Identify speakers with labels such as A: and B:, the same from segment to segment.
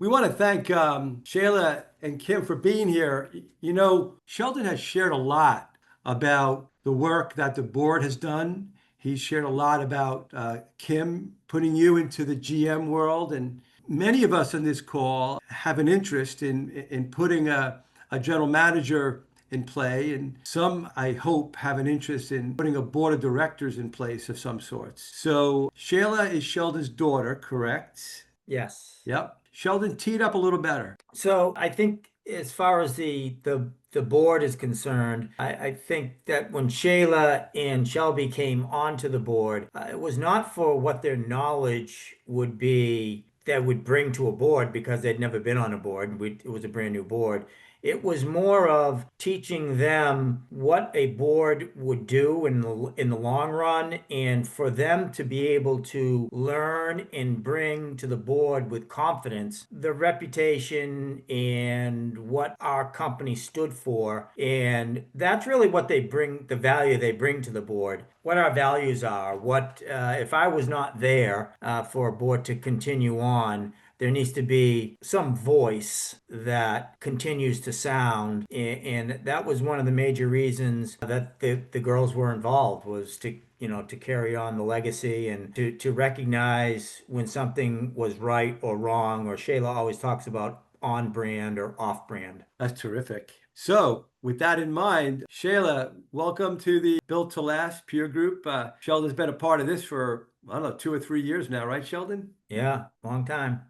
A: We want to thank Shayla and Kim for being here. Sheldon has shared a lot about the work that the board has done. He's shared a lot about Kim putting you into the GM world. And many of us on this call have an interest in putting a general manager in play. And some, I hope, have an interest in putting a board of directors in place of some sorts. So Shayla is Sheldon's daughter, correct?
B: Yes.
A: Yep. Sheldon teed up a little better.
B: So I think as far as the board is concerned, I think that when Shayla and Shelby came onto the board, it was not for what their knowledge would be that would bring to a board because they'd never been on a board. It was a brand new board. It was more of teaching them what a board would do in the long run, and for them to be able to learn and bring to the board with confidence the reputation and what our company stood for. And that's really what they bring, the value they bring to the board. What our values are, what if I was not there for a board to continue on, there needs to be some voice that continues to sound. And that was one of the major reasons that the girls were involved, was to carry on the legacy and to recognize when something was right or wrong, or Shayla always talks about on brand or off brand.
A: That's terrific. So, with that in mind, Shayla, welcome to the Built to Last peer group. Sheldon's been a part of this for, I don't know, 2 or 3 years now, right, Sheldon?
B: Yeah, long time.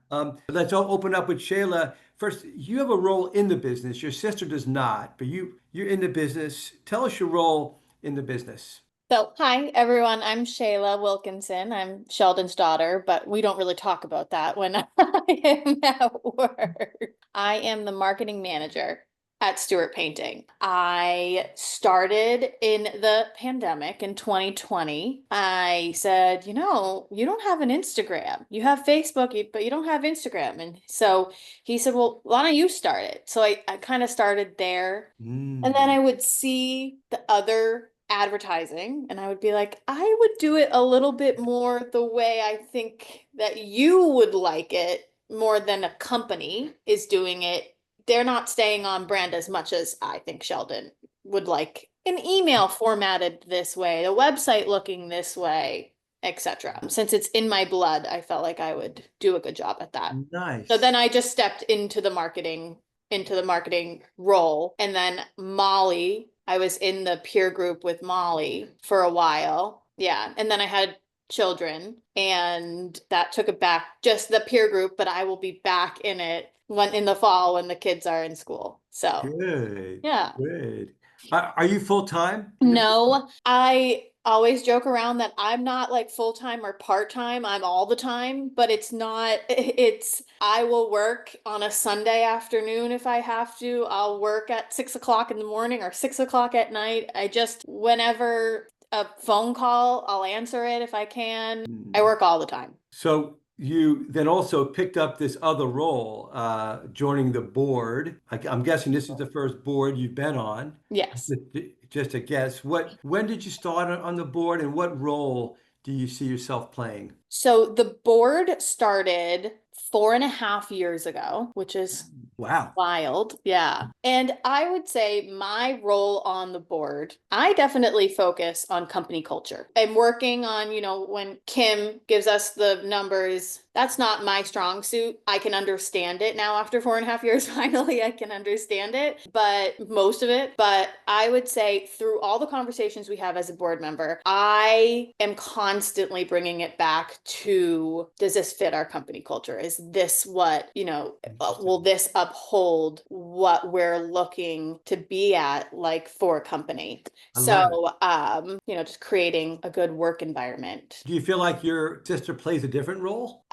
A: Let's open up with Shayla. First, you have a role in the business. Your sister does not, but you're in the business. Tell us your role in the business.
C: So, hi everyone, I'm Shayla Wilkinson. I'm Sheldon's daughter, but we don't really talk about that when I am at work. I am the marketing manager at Stewart Painting. I started in the pandemic in 2020. I said, you don't have an Instagram. You have Facebook, but you don't have Instagram. And so he said, well, why don't you start it? So I kind of started there. And then I would see the other advertising and I would be like, I would do it a little bit more the way I think that you would like it, more than a company is doing it. They're not staying on brand as much as I think Sheldon would like an email formatted this way, a website looking this way, etc. Since it's in my blood, I felt like I would do a good job at that.
A: Nice.
C: So then I just stepped into the marketing role. And then Molly, I was in the peer group with Molly for a while. Yeah. And then I had children and that took it back, just the peer group, but I will be back in it in the fall when the kids are in school. So
A: Good.
C: yeah.
A: Good. Are you full time?
C: No, I always joke around that I'm not like full-time or part-time. I'm all the time, but I will work on a Sunday afternoon if I have to. I'll work at 6 o'clock in the morning or 6 o'clock at night. Whenever a phone call, I'll answer it if I can. I work all the time.
A: So you then also picked up this other role, joining the board. I'm guessing this is the first board you've been on.
C: Yes.
A: Just a guess. When did you start on the board, and what role do you see yourself playing?
C: So the board started 4.5 years ago, which is
A: Wow.
C: wild. Yeah. And I would say my role on the board, I definitely focus on company culture. I'm working on, when Kim gives us the numbers, that's not my strong suit. I can understand it now after 4.5 years. Finally, I can understand it, but most of it. But I would say through all the conversations we have as a board member, I am constantly bringing it back to, does this fit our company culture? Is this what, will this uphold what we're looking to be at, like, for a company? So, just creating a good work environment.
A: Do you feel like your sister plays a different role?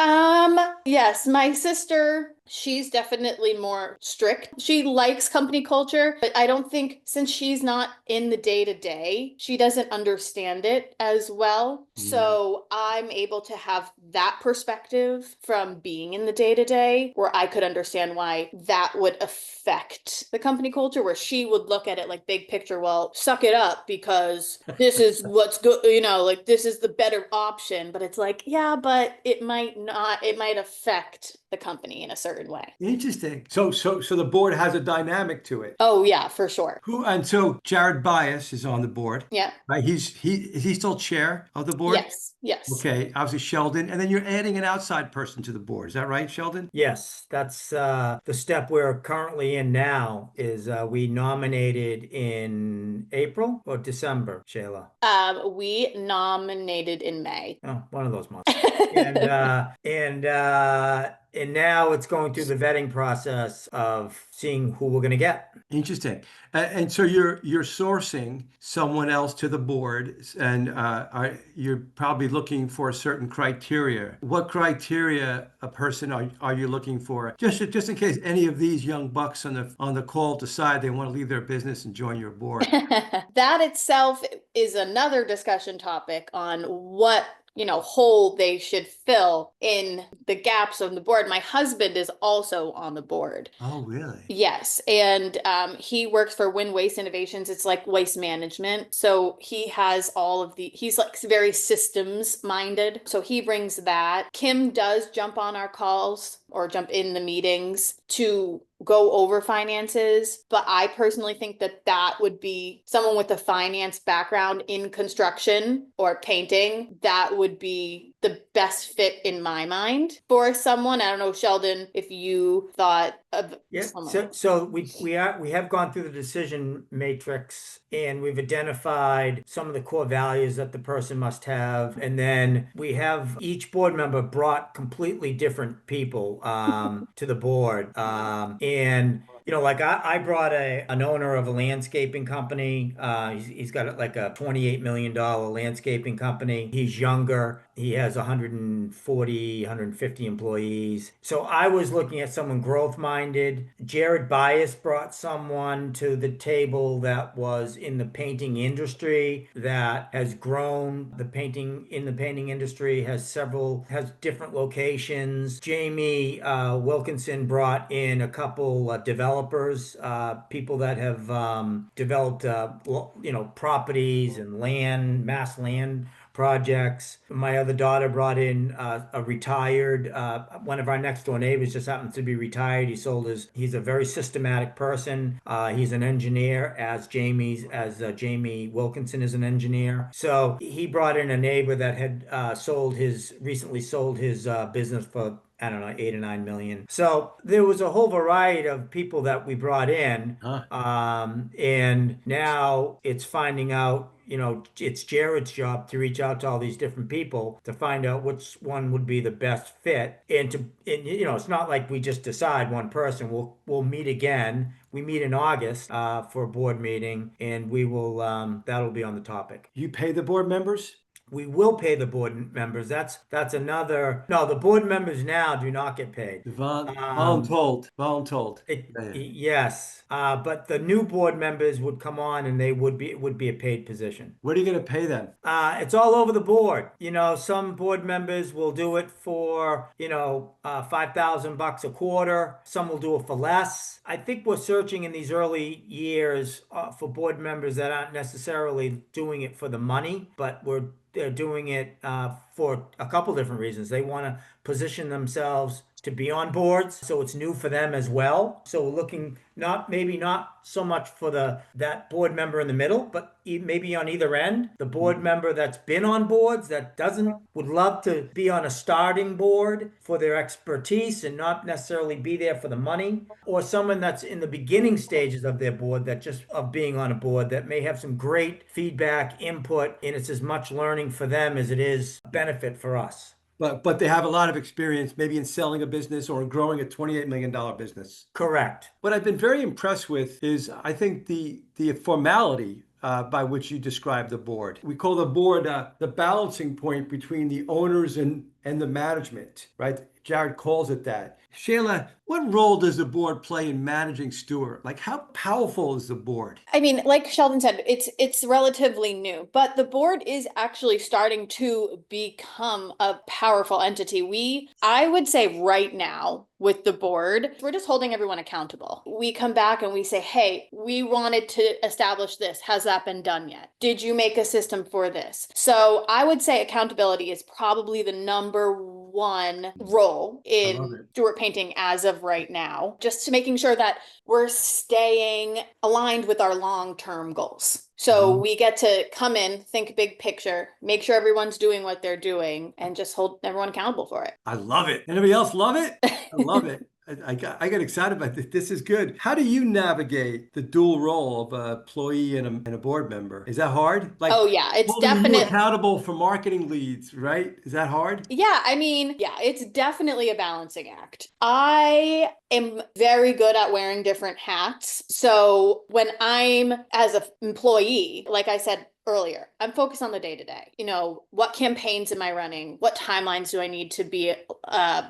C: Yes, my sister, she's definitely more strict. She likes company culture, but I don't think, since she's not in the day to day, she doesn't understand it as well. So I'm able to have that perspective from being in the day to day, where I could understand why that would affect the company culture, where she would look at it like big picture, well, suck it up because this is what's good, like this is the better option. But it's like, yeah, but it might not, it might affect the company in a certain certain way.
A: Interesting. So the board has a dynamic to it.
C: Oh yeah, for sure.
A: And so Jared Bias is on the board,
C: Yeah.
A: right? Is he still chair of the board?
C: Yes. Yes.
A: Okay, obviously Sheldon, and then you're adding an outside person to the board. Is that right, Sheldon?
B: Yes, that's the step we're currently in now is we nominated in April or December, Shayla.
C: We nominated in May.
B: Oh, one of those months. And now it's going through the vetting process of seeing who we're going to get.
A: Interesting. And so you're sourcing someone else to the board, and you're probably looking for a certain criteria. What criteria a person are you looking for? Just in case any of these young bucks on the call decide they want to leave their business and join your board.
C: That itself is another discussion topic on what hole they should fill in the gaps on the board. My husband is also on the board.
A: Oh, really?
C: Yes. And he works for Wind Waste Innovations. It's like waste management. So he has he's like very systems minded. So he brings that. Kim does jump on our calls or jump in the meetings to go over finances, but I personally think that would be someone with a finance background in construction or painting. That would be the best fit in my mind for someone. I don't know, Sheldon, if you thought of someone.
B: So we have gone through the decision matrix and we've identified some of the core values that the person must have, and then we have each board member brought completely different people to the board. And like I brought an owner of a landscaping company. He's got like a $28 million landscaping company. He's younger. He has 150 employees. So I was looking at someone growth minded. Jared Bias brought someone to the table that was in the painting industry, that has grown the painting industry, has different locations. Jamie Wilkinson brought in a couple developers, people that have developed properties and mass land projects. My other daughter brought in a retired, one of our next door neighbors just happens to be retired. He's a very systematic person. He's an engineer, as Jamie Wilkinson is an engineer. So he brought in a neighbor that had recently sold his business for, I don't know, 8 or 9 million. So there was a whole variety of people that we brought in. And now it's finding out, it's Jared's job to reach out to all these different people to find out which one would be the best fit. And it's not like we just decide one person. We'll meet again. We meet in August for a board meeting, and we will that'll be on the topic.
A: You pay the board members?
B: We will pay the board members. That's another. No, the board members now do not get paid.
A: Voluntold.
B: Yes, but the new board members would come on, and it would be a paid position.
A: What are you going to pay them?
B: It's all over the board. Some board members will do it for $5,000 a quarter. Some will do it for less. I think we're searching in these early years for board members that aren't necessarily doing it for the money, but they're doing it for a couple different reasons. They want to position themselves to be on boards, so it's new for them as well. So we're looking not so much for that board member in the middle, but maybe on either end, the board member that's been on boards that would love to be on a starting board for their expertise and not necessarily be there for the money, or someone that's in the beginning stages of their board, that just of being on a board, that may have some great feedback, input, and it's as much learning for them as it is a benefit for us.
A: But they have a lot of experience, maybe in selling a business or growing a $28 million business.
B: Correct.
A: What I've been very impressed with is, I think, the formality by which you describe the board. We call the board the balancing point between the owners and the management, right? Jared calls it that. Shayla, what role does the board play in managing Stewart? Like, how powerful is the board?
C: I mean, like Sheldon said, it's relatively new, but the board is actually starting to become a powerful entity. I would say right now with the board, we're just holding everyone accountable. We come back and we say, hey, we wanted to establish this. Has that been done yet? Did you make a system for this? So I would say accountability is probably the number one role
A: I love
C: in
A: it.
C: Stewart Painting as of right now, just to making sure that we're staying aligned with our long-term goals. So
A: Mhm.
C: we get to come in, think big picture, make sure everyone's doing what they're doing, and just hold everyone accountable for it.
A: I love it. Anybody else love it? I love it. I got excited about this. This is good. How do you navigate the dual role of an employee and a board member? Is that hard? Like
C: Oh yeah, it's
A: holding you
C: definite.
A: accountable for marketing leads, right? Is that hard?
C: Yeah, I mean, yeah, it's definitely a balancing act. I am very good at wearing different hats. So when I'm as an employee, like I said earlier, I'm focused on the day to day. You know, what campaigns am I running? What timelines do I need to be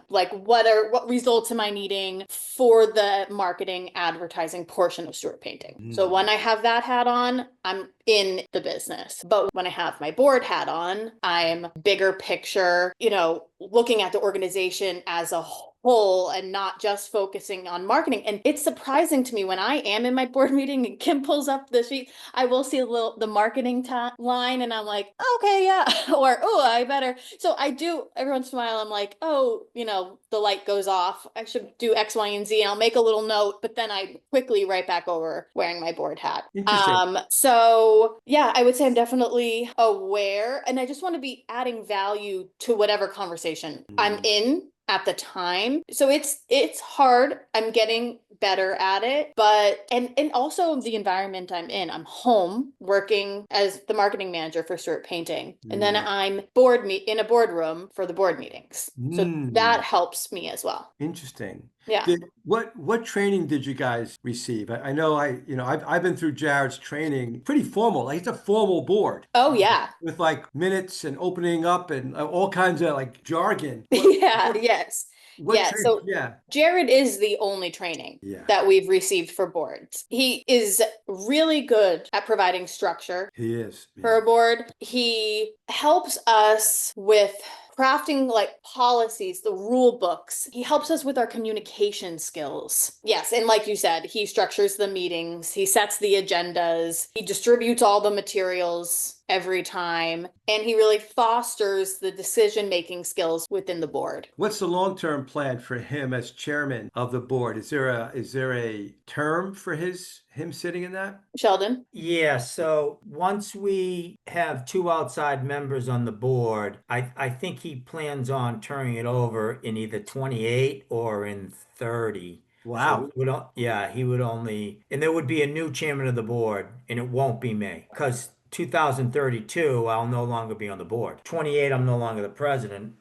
C: like what results am I needing for the marketing advertising portion of Stewart Painting? So
A: Mm.
C: when I have that hat on, I'm in the business. But when I have my board hat on, I'm bigger picture, you know, looking at the organization as a whole and not just focusing on marketing. And it's surprising to me when I am in my board meeting and Kim pulls up the sheet, I will see the marketing line and I'm like, okay, yeah. Or, oh, I better. So I do every once in a while, I'm like, oh, you know, the light goes off. I should do X, Y, and Z. And I'll make a little note, but then I quickly right back over wearing my board hat.
A: Interesting.
C: So yeah, I would say I'm definitely aware and I just want to be adding value to whatever conversation I'm
A: Mm.
C: in at the time. So it's hard. I'm getting better at it, but and also the environment I'm in. I'm home working as the marketing manager for Stewart Painting. And then
A: Mm.
C: I'm in a boardroom for the board meetings. So that
A: Mm.
C: helps me as well.
A: Interesting.
C: Yeah.
A: What training did you guys receive? I know I've been through Jared's training, pretty formal. Like it's a formal board
C: Oh yeah.
A: with like minutes and opening up and all kinds of like jargon.
C: Yeah, yes.
A: What
C: Yeah,
A: train?
C: so
A: Yeah,
C: Jared is the only training
A: yeah,
C: that we've received for boards. He is really good at providing structure
A: he is.
C: for
A: Yeah.
C: a board. He helps us with crafting like policies, the rule books. He helps us with our communication skills. Yes, and like you said, he structures the meetings, he sets the agendas, he distributes all the materials every time, and he really fosters the decision-making skills within the board.
A: What's the long-term plan for him as chairman of the board? Is there a term for him sitting in that?
C: Sheldon?
B: Yeah, so once we have two outside members on the board, I think he plans on turning it over in either 28 or in 30. So
A: Wow.
B: yeah, he would only, and there would be a new chairman of the board, and it won't be me. Because 2032, I'll no longer be on the board. 28, I'm no longer the president.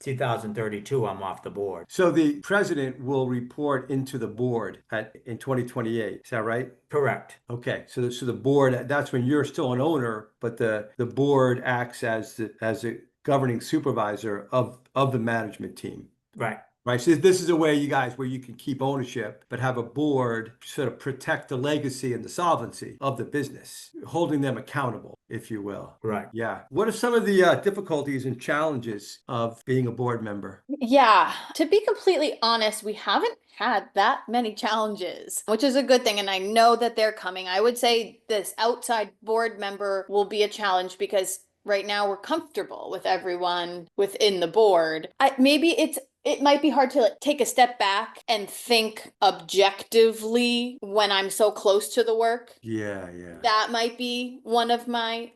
B: 2032, I'm off the board.
A: So the president will report into the board in 2028. Is that right?
B: Correct.
A: Okay. So the board, that's when you're still an owner, but the board acts as a governing supervisor of the management team.
B: Right.
A: Right. So this is a way where you can keep ownership, but have a board sort of protect the legacy and the solvency of the business, holding them accountable, if you will.
B: Right.
A: Yeah. What are some of the difficulties and challenges of being a board member?
C: Yeah, to be completely honest, we haven't had that many challenges, which is a good thing. And I know that they're coming. I would say this outside board member will be a challenge because right now we're comfortable with everyone within the board. Maybe it might be hard to like, take a step back and think objectively when I'm so close to the work.
A: Yeah, yeah.
C: That might be one of my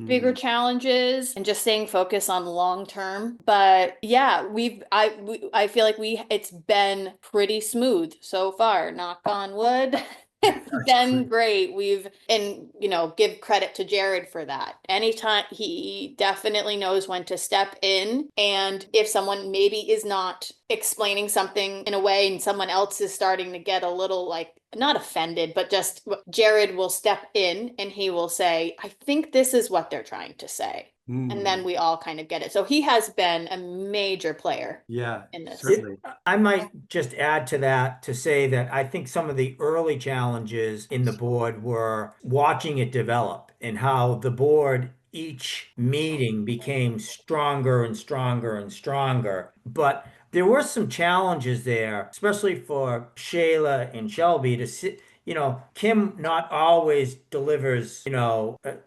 C: bigger
A: Mm.
C: challenges and just staying focused on long term. But yeah, I feel like it's been pretty smooth so far, knock on wood. It's
A: That's
C: been
A: great.
C: great. Give credit to Jared for that. Anytime he definitely knows when to step in. And if someone maybe is not explaining something in a way and someone else is starting to get a little like not offended, but just Jared will step in and he will say, I think this is what they're trying to say. And then
A: Mm.
C: we all kind of get it. So he has been a major player
A: Yeah,
C: in this.
A: certainly.
B: I might just add to that to say that I think some of the early challenges in the board were watching it develop and how the board each meeting became stronger and stronger and stronger. But there were some challenges there, especially for Shayla and Shelby to sit, Kim not always delivers,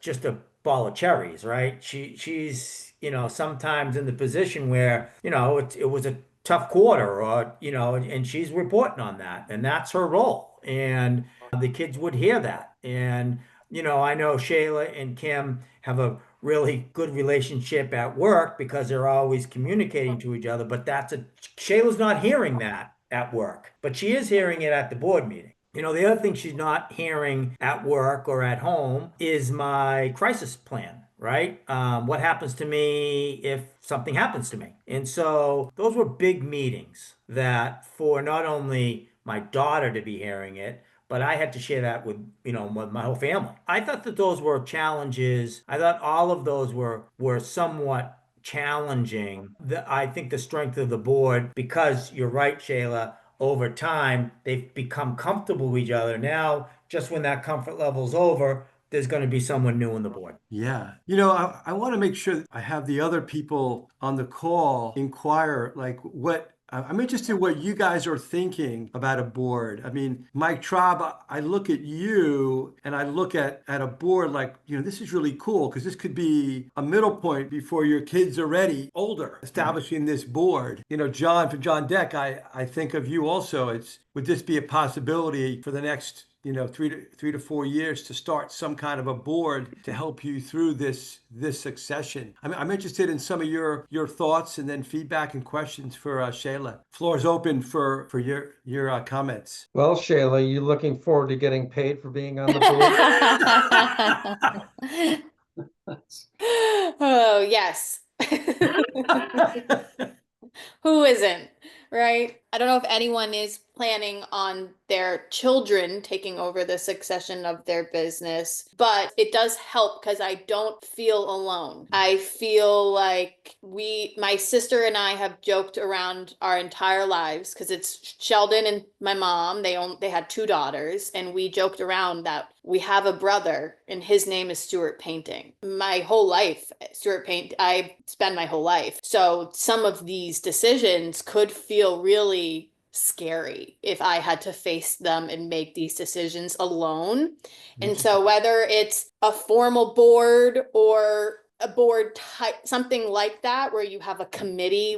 B: just a ball of cherries, right? She's sometimes in the position where, it was a tough quarter or, and she's reporting on that and that's her role. And the kids would hear that. And, I know Shayla and Kim have a really good relationship at work because they're always communicating to each other, but Shayla's not hearing that at work, but she is hearing it at the board meeting. The other thing she's not hearing at work or at home is my crisis plan, right? What happens to me if something happens to me? And so those were big meetings that for not only my daughter to be hearing it, but I had to share that with my whole family. I thought that those were challenges. I thought all of those were somewhat challenging. I think the strength of the board, because you're right, Shayla, over time, they've become comfortable with each other. Now, just when that comfort level's over, there's going to be someone new on the board.
A: Yeah. I want to make sure that I have the other people on the call inquire, like I'm interested in what you guys are thinking about a board. I mean, Mike Traub, I look at you and I look at a board like, this is really cool because this could be a middle point before your kids are ready, older, establishing this board. John, for John Deck, I think of you also. Would this be a possibility for the next 3 to 4 years to start some kind of a board to help you through this succession? I'm interested in some of your thoughts and then feedback and questions for Shayla. Floor is open for your comments.
D: Well, Shayla, you looking forward to getting paid for being on the board?
C: Oh, yes. Who isn't, right? I don't know if anyone is planning on their children taking over the succession of their business, but it does help because I don't feel alone. I feel like my sister and I have joked around our entire lives because it's Sheldon and my mom. They had 2 daughters, and we joked around that we have a brother and his name is Stewart Painting. My whole life, I spend my whole life. So some of these decisions could feel really scary if I had to face them and make these decisions alone. And so whether it's a formal board or a board type, something like that, where you have a committee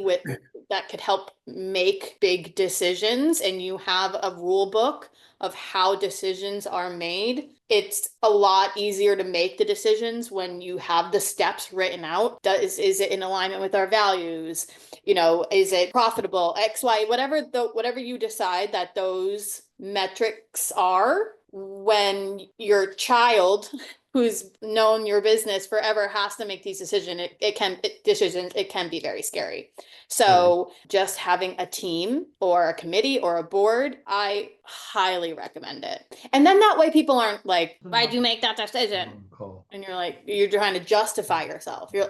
C: that could help make big decisions and you have a rule book of how decisions are made, it's a lot easier to make the decisions when you have the steps written out. Is it in alignment with our values? Is it profitable? X, Y, whatever you decide that those metrics are, when your child who's known your business forever has to make these decisions, it can be very scary. So just having a team or a committee or a board, I highly recommend it. And then that way people aren't like, why'd you make that decision? And you're like, you're trying to justify yourself. We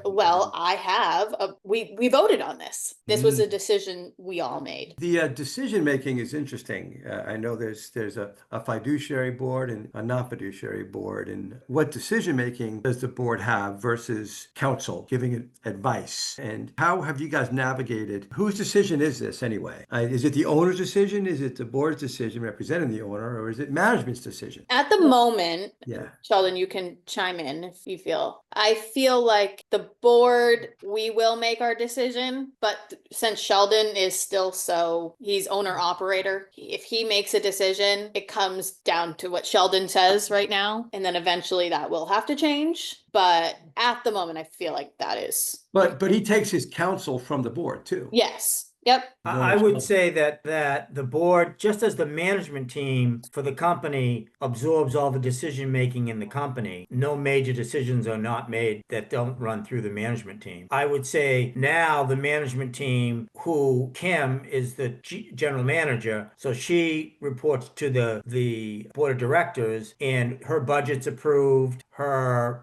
C: voted on this. This was a decision we all made.
A: The decision making is interesting. I know there's a fiduciary board and a non-fiduciary board. And what decision making does the board have versus counsel giving it advice? And how have you guys navigated? Whose decision is this anyway? Is it the owner's decision? Is it the board's decision representing the owner, or is it management's decision?
C: At the moment,
A: yeah,
C: Sheldon, you can chime in if you feel. I feel like the board, we will make our decision, but since Sheldon is still he's owner operator, if he makes a decision, it comes down to what Sheldon says right now, and then eventually that will have to change. But at the moment, I feel like that is.
A: But he takes his counsel from the board too.
C: Yes. Yep.
B: I would say that the board, just as the management team for the company absorbs all the decision making in the company, no major decisions are not made that don't run through the management team. I would say now the management team, who Kim is the general manager, so she reports to the board of directors, and her budget's approved. Her,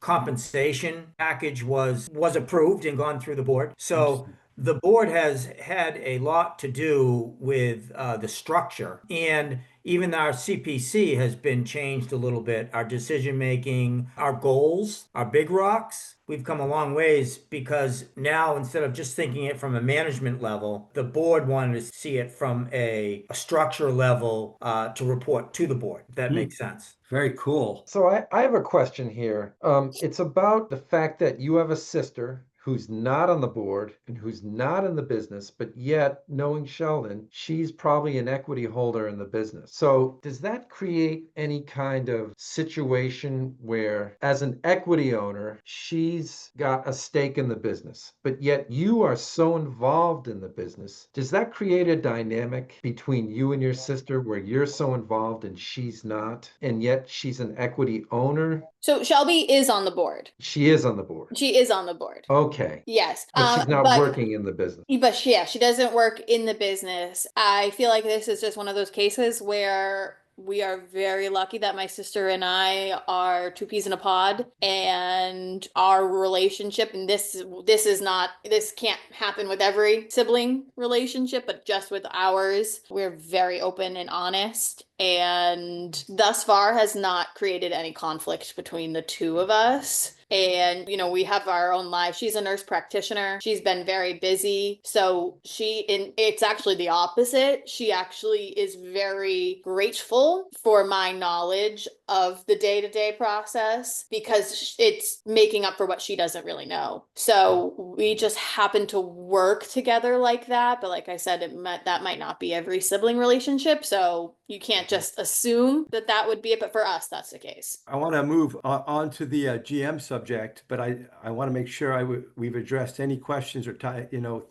B: compensation package was approved and gone through the board. So the board has had a lot to do with the structure, and even our CPC has been changed a little bit. Our decision making, our goals, our big rocks, we've come a long ways because now instead of just thinking it from a management level, the board wanted to see it from a structure level to report to the board. If that makes sense.
A: Very cool.
D: So I have a question here. It's about the fact that you have a sister who's not on the board and who's not in the business, but yet knowing Sheldon, she's probably an equity holder in the business. So does that create any kind of situation where, as an equity owner, she's got a stake in the business, but yet you are so involved in the business? Does that create a dynamic between you and your sister where you're so involved and she's not, and yet she's an equity owner?
C: So Shelby is on the board.
D: She is on the board.
C: She is on the board.
D: Okay.
C: Yes.
D: But she's not
C: But
D: working in the business.
C: yeah, she doesn't work in the business. I feel like this is just one of those cases where we are very lucky that my sister and I are two peas in a pod, and our relationship, and this can't happen with every sibling relationship, but just with ours, we're very open and honest, and thus far has not created any conflict between the two of us. And, we have our own lives. She's a nurse practitioner. She's been very busy. So it's actually the opposite. She actually is very grateful for my knowledge of the day-to-day process because it's making up for what she doesn't really know. So we just happen to work together like that. But like I said, that might not be every sibling relationship. So you can't just assume that would be it. But for us, that's the case.
A: I want to move on to the GM subject, but I want to make sure we've addressed any questions or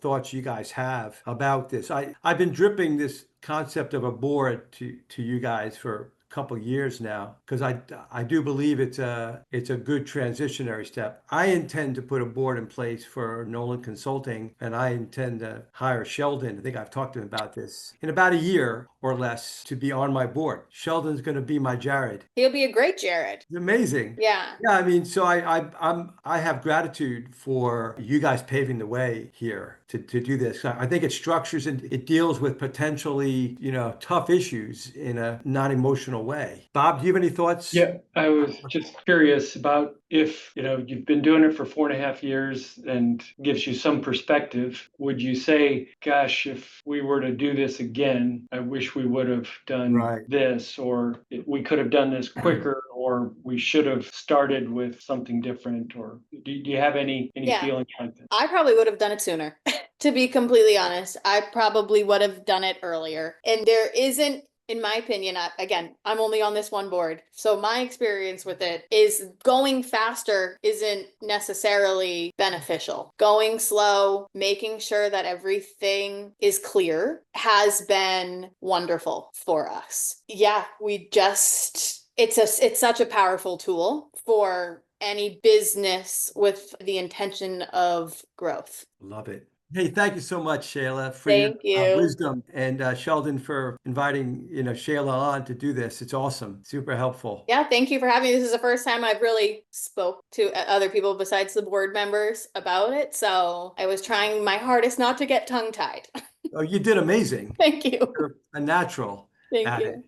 A: thoughts you guys have about this. I've been dripping this concept of a board to you guys for couple years now because I do believe it's a good transitionary step. I intend to put a board in place for Nolan Consulting, and I intend to hire Sheldon. I think I've talked to him about this in about a year or less to be on my board. Sheldon's going to be my Jared.
C: He'll be a great Jared.
A: It's amazing.
C: Yeah.
A: Yeah, I mean, so I have gratitude for you guys paving the way here to do this. I think it structures and it deals with potentially, tough issues in a non-emotional way. Bob, do you have any thoughts?
E: Yeah, I was just curious about if, you've been doing it for 4.5 years and gives you some perspective. Would you say, gosh, if we were to do this again, I wish we would have done this, or we could have done this quicker, or we should have started with something different? Or do you have any feeling like that?
C: I probably would have done it sooner. To be completely honest, I probably would have done it earlier. And there isn't, in my opinion, again, I'm only on this one board. So my experience with it is going faster isn't necessarily beneficial. Going slow, making sure that everything is clear has been wonderful for us. Yeah, it's such a powerful tool for any business with the intention of growth.
A: Love it. Hey, thank you so much, Shayla, for
C: Thank
A: your
C: you.
A: wisdom, and Sheldon for inviting Shayla on to do this. It's awesome, super helpful.
C: Yeah, thank you for having me. This is the first time I've really spoke to other people besides the board members about it. So I was trying my hardest not to get tongue-tied.
A: Oh, you did amazing.
C: Thank you.
A: You're a natural
C: Thank
A: at
C: you.
A: it.